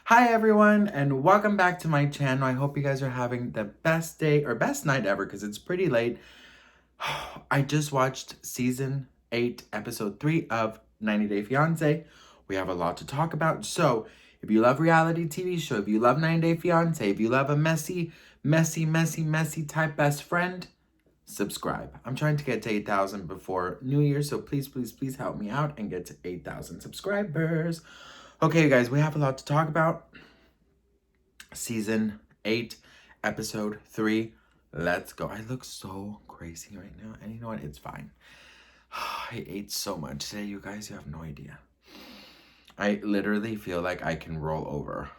Hi everyone, and welcome back to my channel. I hope you guys are having the best day or best night ever because it's pretty late. I just watched season 8, episode 3 of 90 Day Fiancé. We have a lot to talk about. So, if you love reality TV show, if you love 90 Day Fiancé, if you love a messy type best friend, subscribe. I'm trying to get to 8,000 before New Year, so please help me out and get to 8,000 subscribers. Okay, guys, we have a lot to talk about. Season 8, episode 3. Let's go. I look so crazy right now, and you know what? It's fine. I ate so much today, you guys. You have no idea. I literally feel like I can roll over.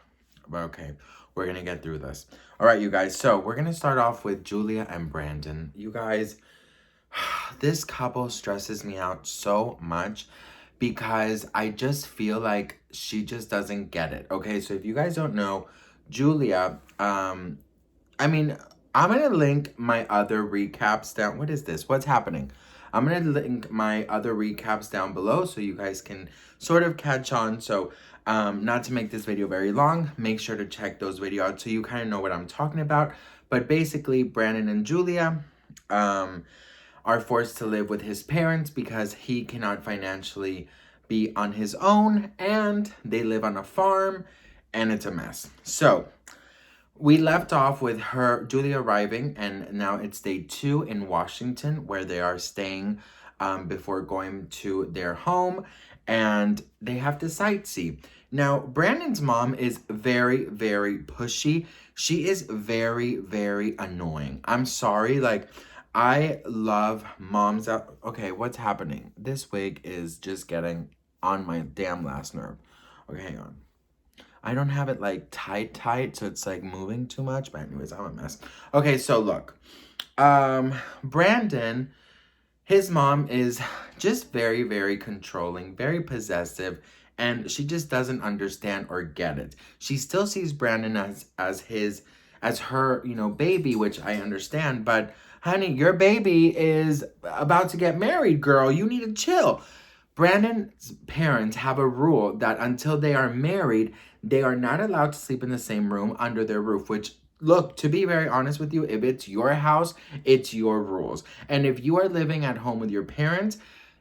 But okay, we're gonna get through this. All right, you guys. So we're gonna start off with Julia and Brandon. You guys, this couple stresses me out so much because I just feel like she just doesn't get it. Okay, so if you guys don't know, Julia, I mean, I'm gonna link my other recaps down. What is this? What's happening? I'm gonna link my other recaps down below so you guys can sort of catch on. So, not to make this video very long, make sure to check those videos out so you kind of know what I'm talking about. But basically, Brandon and Julia, are forced to live with his parents because he cannot financially be on his own, and they live on a farm, and it's a mess. So, we left off with Julia arriving, and now it's day 2 in Washington where they are staying before going to their home, and they have to sightsee. Now, Brandon's mom is very pushy. She is very annoying. I'm sorry, like, I love moms out. Okay, what's happening? This wig is just getting on my damn last nerve. Okay, hang on. I don't have it like tight, so it's like moving too much. But anyways, I'm a mess. Okay, so look. Brandon, his mom is just very controlling, very possessive, and she just doesn't understand or get it. She still sees Brandon as her, baby, which I understand, but honey, your baby is about to get married, girl. You need to chill. Brandon's parents have a rule that until they are married, they are not allowed to sleep in the same room under their roof, which, look, to be very honest with you, if it's your house, it's your rules. And if you are living at home with your parents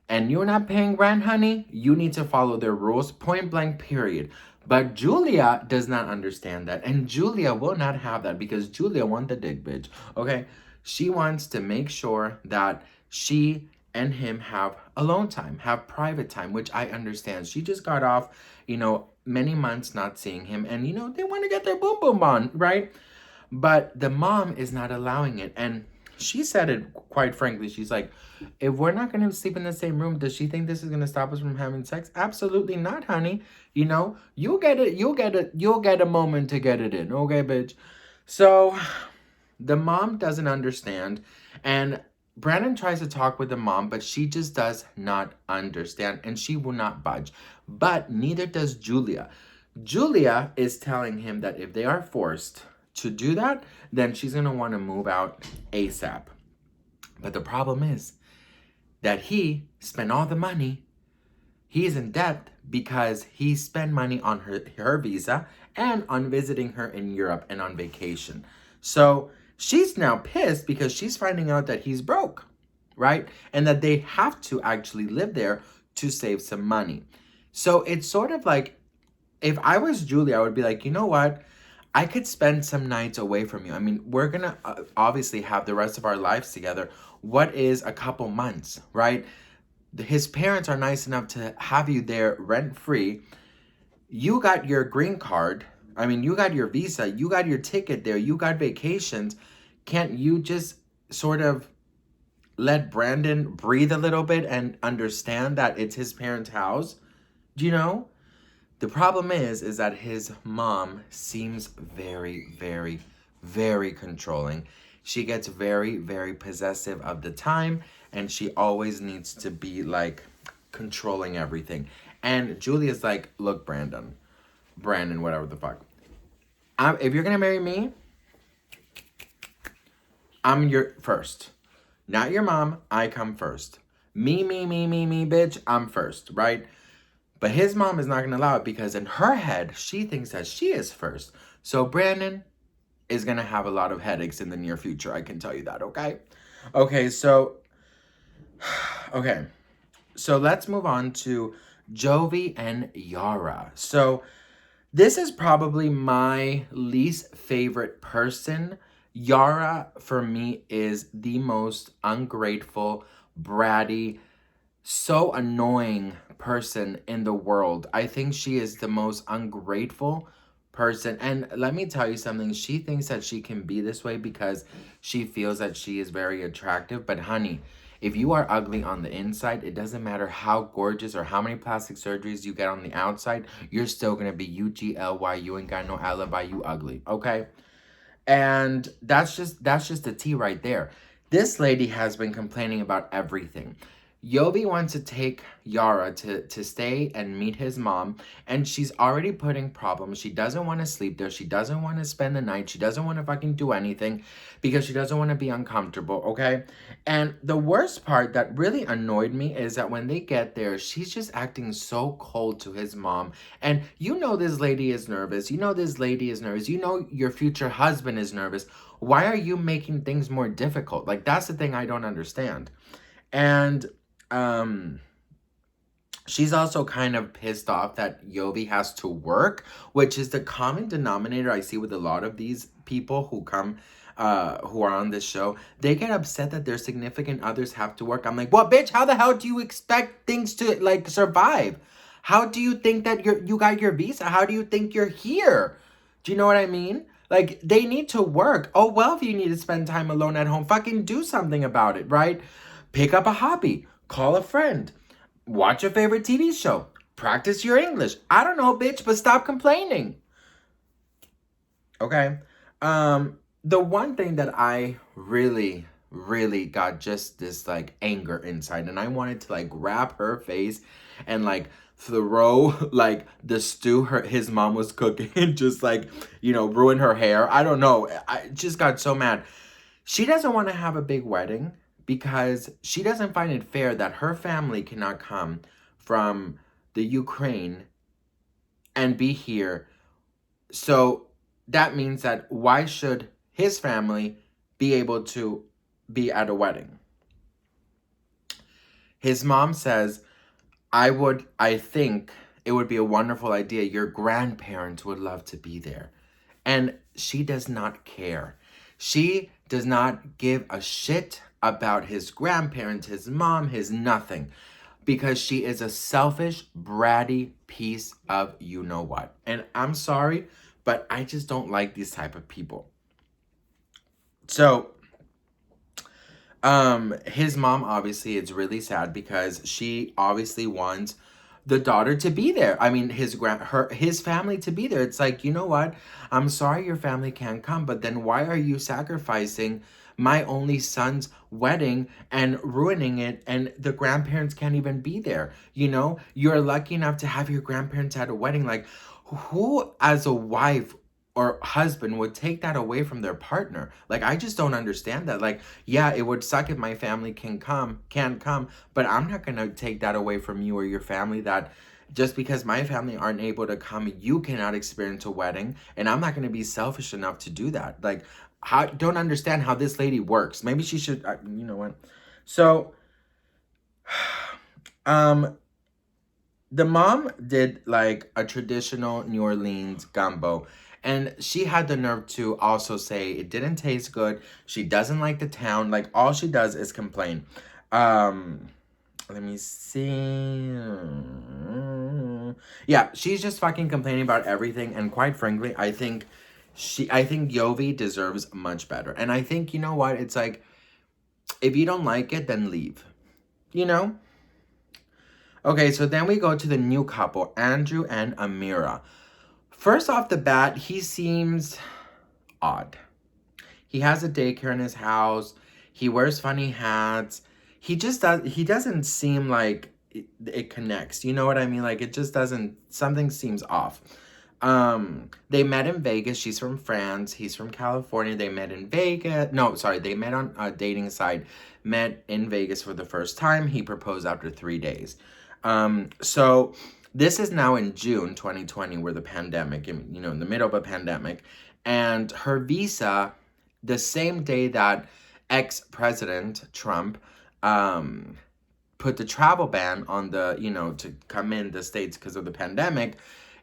and you're not paying rent, honey, you need to follow their rules, point blank, period. But Julia does not understand that. And Julia will not have that because Julia wants the dick bitch, okay? She wants to make sure that she and him have alone time, have private time, which I understand. She just got off, many months not seeing him, and they want to get their boom boom on, right? But the mom is not allowing it, and she said it quite frankly. She's like, if we're not going to sleep in the same room, does she think this is going to stop us from having sex? Absolutely not, honey. You'll get it. You'll get a moment to get it in. Okay, bitch. So the mom doesn't understand, and Brandon tries to talk with the mom, but she just does not understand, and she will not budge. But neither does Julia. Julia is telling him that if they are forced to do that, then she's going to want to move out ASAP. But the problem is that he spent all the money. He's in debt because he spent money on her visa and on visiting her in Europe and on vacation. So she's now pissed because she's finding out that he's broke, right? And that they have to actually live there to save some money. So it's sort of like, if I was Julia, I would be like, you know what? I could spend some nights away from you. I mean, we're going to obviously have the rest of our lives together. What is a couple months, right? His parents are nice enough to have you there rent-free. You got your green card. I mean, you got your visa. You got your ticket there. You got vacations. Can't you just sort of let Brandon breathe a little bit and understand that it's his parents' house? Do you know? The problem is that his mom seems very controlling. She gets very possessive of the time, and she always needs to be like controlling everything. And Julia's like, look, Brandon, whatever the fuck. If you're gonna marry me, I'm your first. Not your mom, I come first. Me, bitch, I'm first, right? But his mom is not going to allow it because in her head, she thinks that she is first. So Brandon is going to have a lot of headaches in the near future. I can tell you that, okay? Okay, so okay. So let's move on to Jovi and Yara. So this is probably my least favorite person. Yara, for me, is the most ungrateful, bratty, so annoying person in the world. I think she is the most ungrateful person. And let me tell you something. She thinks that she can be this way because she feels that she is very attractive. But honey, if you are ugly on the inside, it doesn't matter how gorgeous or how many plastic surgeries you get on the outside, you're still gonna be UGLY. You ain't got no alibi, you ugly. Okay? And that's just the tea right there. This lady has been complaining about everything. Yovi wants to take Yara to stay and meet his mom, and she's already putting problems. She doesn't want to sleep there. She doesn't want to spend the night. She doesn't want to fucking do anything because she doesn't want to be uncomfortable, okay? And the worst part that really annoyed me is that when they get there, she's just acting so cold to his mom. And you know this lady is nervous. You know this lady is nervous. You know your future husband is nervous. Why are you making things more difficult? Like, that's the thing I don't understand. And um she's also kind of pissed off that Yovi has to work, which is the common denominator I see with a lot of these people who come who are on this show. They get upset that their significant others have to work. I'm like, well, bitch, how the hell do you expect things to like survive? How do you think that you got your visa? How do you think you're here? Do you know what I mean? Like, they need to work. Oh, well, if you need to spend time alone at home, fucking do something about it, right? Pick up a hobby. Call a friend. Watch your favorite TV show. Practice your English. I don't know, bitch, but stop complaining. Okay? The one thing that I really, really got just this like anger inside, and I wanted to like grab her face and like throw like the stew his mom was cooking and just like, ruin her hair. I don't know. I just got so mad. She doesn't want to have a big wedding because she doesn't find it fair that her family cannot come from the Ukraine and be here. So that means that why should his family be able to be at a wedding? His mom says, I think it would be a wonderful idea. Your grandparents would love to be there. And she does not care. She does not give a shit about his grandparents, his mom, his nothing. Because she is a selfish, bratty piece of you-know-what. And I'm sorry, but I just don't like these type of people. So, his mom obviously is really sad because she obviously wants the daughter to be there. I mean, his family to be there. It's like, you know what? I'm sorry your family can't come, but then why are you sacrificing my only son's wedding and ruining it, and the grandparents can't even be there? You're lucky enough to have your grandparents at a wedding. Like, who as a wife or husband would take that away from their partner? Like, I just don't understand that. Like, yeah, it would suck if my family can't come, but I'm not gonna take that away from you or your family, that just because my family aren't able to come, you cannot experience a wedding, and I'm not gonna be selfish enough to do that. Like, don't understand how this lady works. Maybe she should, you know what? So, the mom did like a traditional New Orleans gumbo, and she had the nerve to also say it didn't taste good. She doesn't like the town. Like, all she does is complain. Let me see. Yeah, she's just fucking complaining about everything, and quite frankly, I think Yovi deserves much better. And I think, you know what? It's like, if you don't like it, then leave. You know? Okay, so then we go to the new couple, Andrew and Amira. First off the bat, he seems odd. He has a daycare in his house. He wears funny hats. He doesn't seem like it connects. You know what I mean? Like, it just doesn't, something seems off. They met in Vegas. She's from France. He's from California. They met in Vegas. No, sorry. They met on a dating site. Met in Vegas for the first time. He proposed after 3 days. So This is now in June 2020, where the pandemic, in the middle of a pandemic. And her visa, the same day that ex-president Trump um, put the travel ban on the, to come in the States because of the pandemic,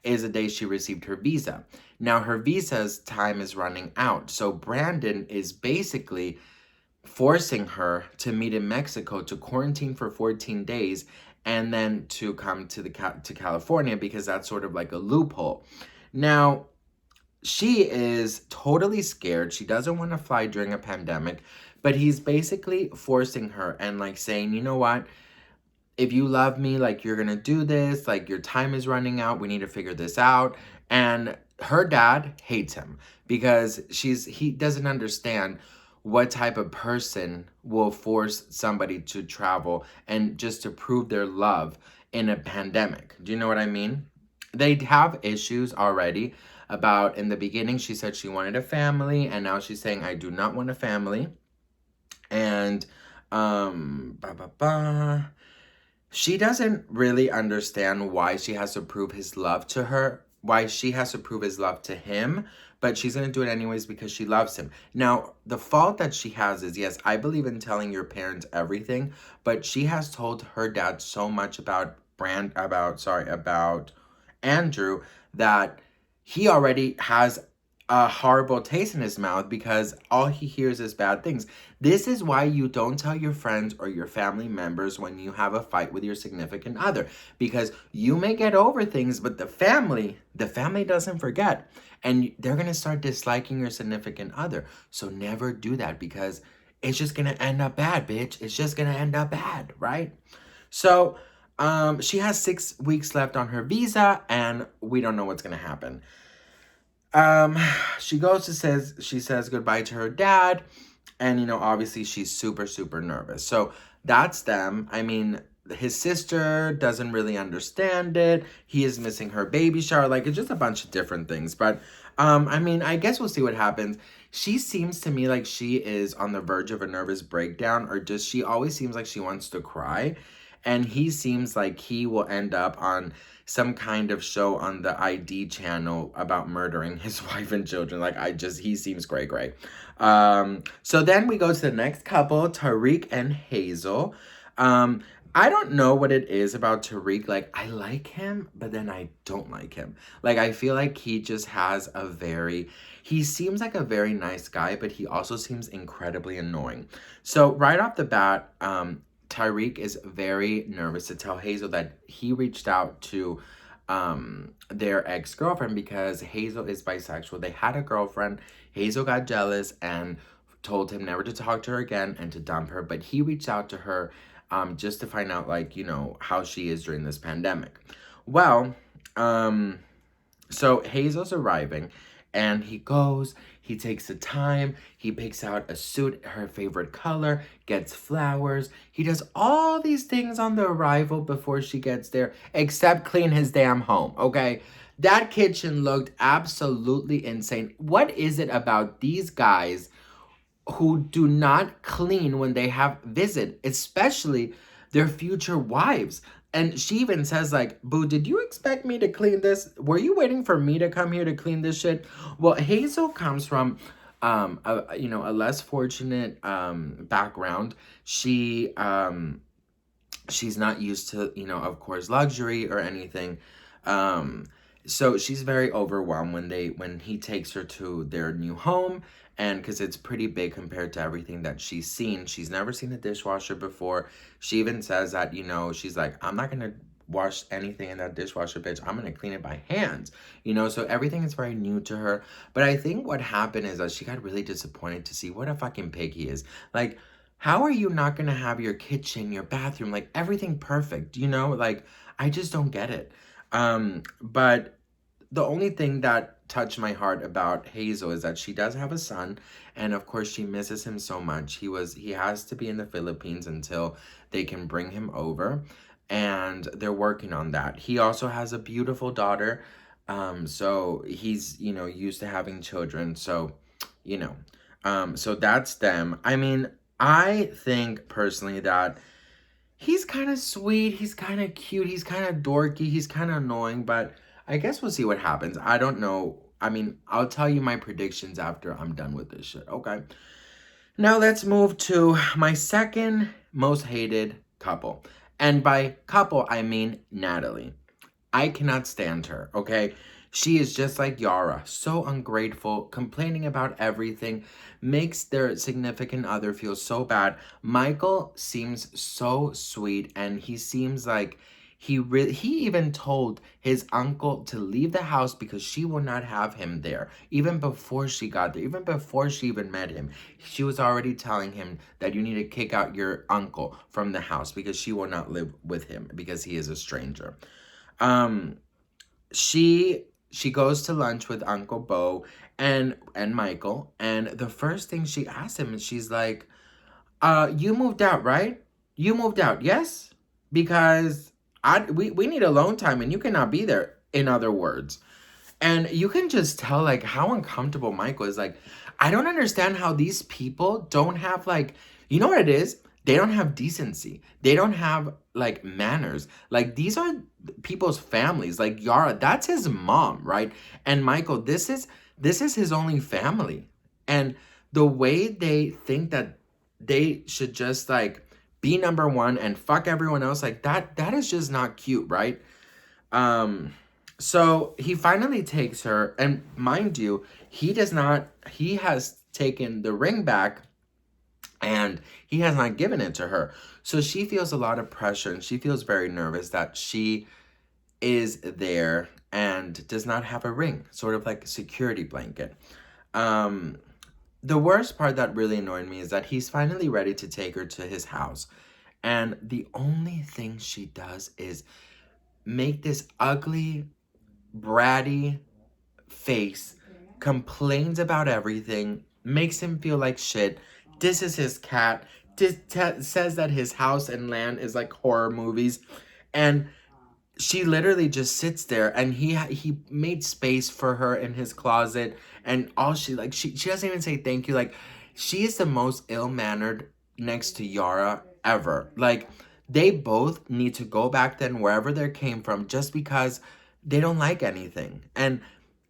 is the day she received her visa. Now, her visa's time is running out. So Brandon is basically forcing her to meet in Mexico, to quarantine for 14 days, and then to come to to California, because that's sort of like a loophole. Now, she is totally scared. She doesn't want to fly during a pandemic, but he's basically forcing her and like saying, you know what? If you love me, like, you're gonna do this, like, your time is running out, we need to figure this out. And her dad hates him because he doesn't understand what type of person will force somebody to travel and just to prove their love in a pandemic. Do you know what I mean? They have issues already. About, in the beginning, she said she wanted a family, and now she's saying, I do not want a family. And ba ba ba, she doesn't really understand why she has to prove his love to her, why she has to prove his love to him, but she's going to do it anyways because she loves him. Now, the fault that she has is, yes, I believe in telling your parents everything, but she has told her dad so much about about Andrew, that he already has a horrible taste in his mouth because all he hears is bad things. This is why you don't tell your friends or your family members when you have a fight with your significant other, because you may get over things, but the family doesn't forget, and they're going to start disliking your significant other. So never do that, because it's just going to end up bad, bitch. It's just going to end up bad, right? So, she has 6 weeks left on her visa, and we don't know what's going to happen. Um, she says goodbye to her dad, and obviously she's super, super nervous. So that's them. I mean, his sister doesn't really understand it. He is missing her baby shower. Like, it's just a bunch of different things. But I mean, I guess we'll see what happens. She seems to me like she is on the verge of a nervous breakdown, or just she always seems like she wants to cry. And he seems like he will end up on some kind of show on the ID channel about murdering his wife and children. Like, he seems great, great. So then we go to the next couple, Tariq and Hazel. I don't know what it is about Tariq. Like, I like him, but then I don't like him. Like, I feel like he just has he seems like a very nice guy, but he also seems incredibly annoying. So right off the bat, Tariq is very nervous to tell Hazel that he reached out to their ex-girlfriend, because Hazel is bisexual. They had a girlfriend. Hazel got jealous and told him never to talk to her again and to dump her. But he reached out to her just to find out, like, how she is during this pandemic. Well, so Hazel's arriving, and he takes the time, he picks out a suit, her favorite color, gets flowers. He does all these things on the arrival before she gets there, except clean his damn home, okay? That kitchen looked absolutely insane. What is it about these guys who do not clean when they have visit, especially their future wives? And she even says, like, boo, did you expect me to clean this? Were you waiting for me to come here to clean this shit? Well, Hazel comes from a less fortunate background. She's not used to, of course, luxury or anything. So she's very overwhelmed when he takes her to their new home, and because it's pretty big compared to everything that she's seen. She's never seen a dishwasher before. She even says that, she's like, I'm not gonna wash anything in that dishwasher, bitch. I'm gonna clean it by hand. So everything is very new to her. But I think what happened is that she got really disappointed to see what a fucking pig he is. Like, how are you not gonna have your kitchen, your bathroom, like everything perfect? Like, I just don't get it. But the only thing that touched my heart about Hazel is that she does have a son, and of course she misses him so much. He has to be in the Philippines until they can bring him over, and they're working on that. He also has a beautiful daughter, so he's used to having children. So you know so that's them. I mean, I think personally that he's kind of sweet, he's kind of cute, he's kind of dorky, he's kind of annoying, but I guess we'll see what happens. I don't know. I mean, I'll tell you my predictions after I'm done with this shit, okay? Now let's move to my second most hated couple. And by couple, I mean Natalie. I cannot stand her, okay? She is just like Yara, so ungrateful, complaining about everything, makes their significant other feel so bad. Michael seems so sweet, and he seems like he even told his uncle to leave the house because she will not have him there. Even before she got there, even before she even met him, she was already telling him that you need to kick out your uncle from the house because she will not live with him because he is a stranger. Um, she goes to lunch with Uncle Bo and Michael, and the first thing she asks him is she's like, you moved out, right? You moved out, yes? Because we need alone time and you cannot be there, in other words. And you can just tell like how uncomfortable Michael is. Like, I don't understand how these people don't have like, you know what it is? They don't have decency. They don't have like manners. Like these are people's families. Like Yara, that's his mom, right? And Michael, this is his only family. And the way they think that they should just like be number one and fuck everyone else, like that is just not cute, right? Um, so he finally takes her, and mind you, he has taken the ring back and he has not given it to her. So she feels a lot of pressure and she feels very nervous that she is there and does not have a ring, sort of like a security blanket. Um, the worst part that really annoyed me is that he's finally ready to take her to his house. And the only thing she does is make this ugly, bratty face, complains about everything, makes him feel like shit, disses his cat, says that his house and land is like horror movies, and she literally just sits there and he made space for her in his closet, and all she doesn't even say thank you. Like, she is the most ill-mannered next to Yara ever. Like, they both need to go back then wherever they came from just because they don't like anything. And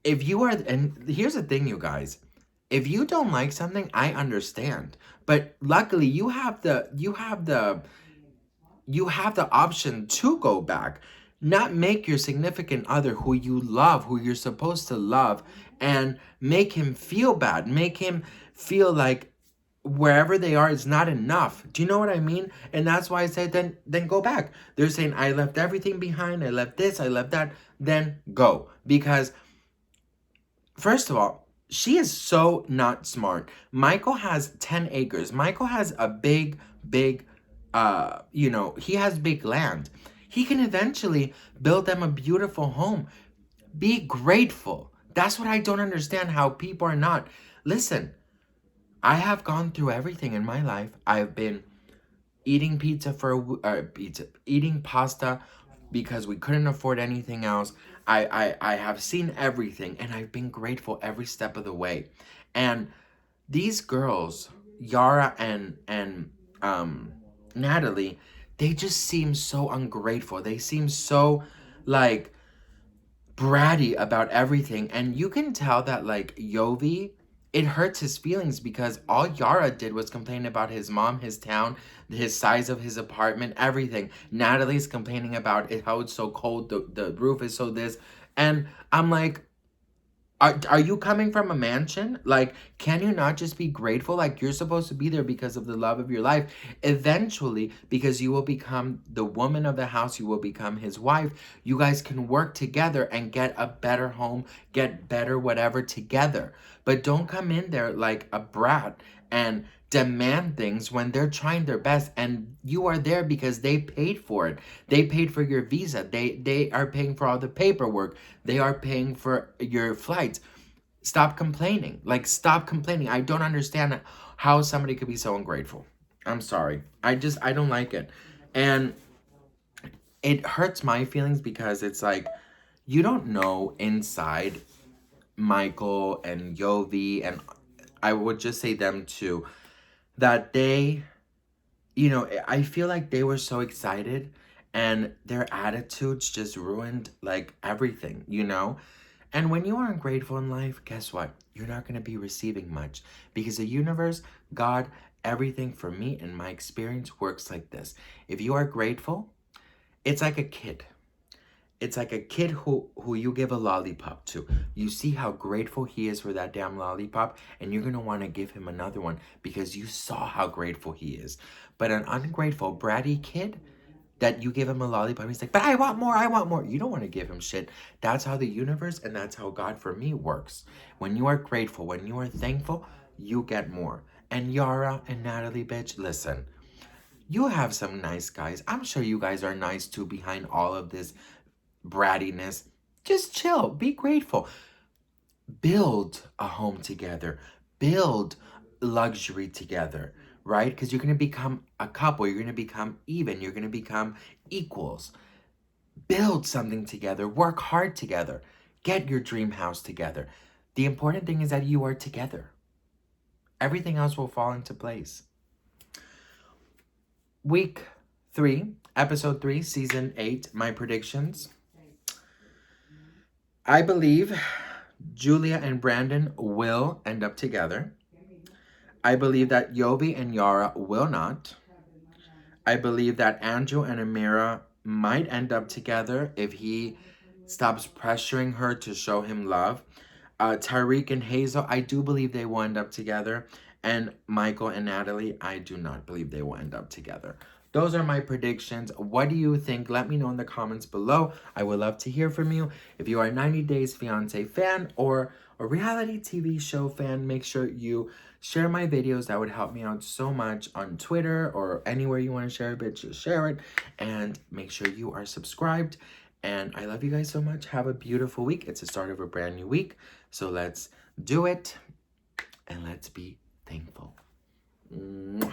if you are, and here's the thing, you guys, if you don't like something, I understand, but luckily you have the option to go back, not make your significant other who you love, who you're supposed to love, and make him feel bad, make him feel like wherever they are is not enough. Do you know what I mean? And that's why I said then go back. They're saying I left everything behind, I left this, I left that, then go. Because first of all, she is so not smart. Michael has 10 acres. Michael has a big, he has big land. He can eventually build them a beautiful home. Be grateful. That's what I don't understand, how people are not. Listen, I have gone through everything in my life. I've been eating eating pasta because we couldn't afford anything else. I have seen everything and I've been grateful every step of the way. And these girls, Yara and Natalie, they just seem so ungrateful. They seem so like bratty about everything. And you can tell that like Yovi, it hurts his feelings because all Yara did was complain about his mom, his town, his size of his apartment, everything. Natalie's complaining about it, how it's so cold, the roof is so this. And I'm like, are you coming from a mansion? Like, can you not just be grateful? Like, you're supposed to be there because of the love of your life. Eventually, because you will become the woman of the house, you will become his wife. You guys can work together and get a better home, get better whatever together. But don't come in there like a brat and demand things when they're trying their best, and you are there because they paid for it. They paid for your visa. They are paying for all the paperwork. They are paying for your flights. Stop complaining. Like, stop complaining. I don't understand how somebody could be so ungrateful. I'm sorry. I don't like it. And it hurts my feelings because it's like, you don't know inside Michael and Yovi, and I would just say them too, that they I feel like they were so excited and their attitudes just ruined like everything. And when you are ungrateful in life, guess what? You're not going to be receiving much because the universe, God, everything for me in my experience works like this. If you are grateful, it's like a kid. It's like a kid who you give a lollipop to. You see how grateful he is for that damn lollipop, and you're gonna want to give him another one because you saw how grateful he is. But an ungrateful, bratty kid that you give him a lollipop, he's like, but I want more, I want more. You don't want to give him shit. That's how the universe and that's how God for me works. When you are grateful, when you are thankful, you get more. And Yara and Natalie, bitch, listen. You have some nice guys. I'm sure you guys are nice too behind all of this brattiness. Just chill. Be grateful. Build a home together. Build luxury together, right? Because you're going to become a couple. You're going to become even. You're going to become equals. Build something together. Work hard together. Get your dream house together. The important thing is that you are together. Everything else will fall into place. Week 3, episode 3, season 8, my predictions. I believe Julia and Brandon will end up together. I believe that Jovi and Yara will not. I believe that Andrew and Amira might end up together if he stops pressuring her to show him love. Tariq and Hazel, I do believe they will end up together. And Michael and Natalie, I do not believe they will end up together. Those are my predictions. What do you think? Let me know in the comments below. I would love to hear from you. If you are a 90 Days Fiancé fan or a reality TV show fan, make sure you share my videos. That would help me out so much on Twitter or anywhere you want to share it, just share it. And make sure you are subscribed. And I love you guys so much. Have a beautiful week. It's the start of a brand new week. So let's do it. And let's be thankful. Mwah.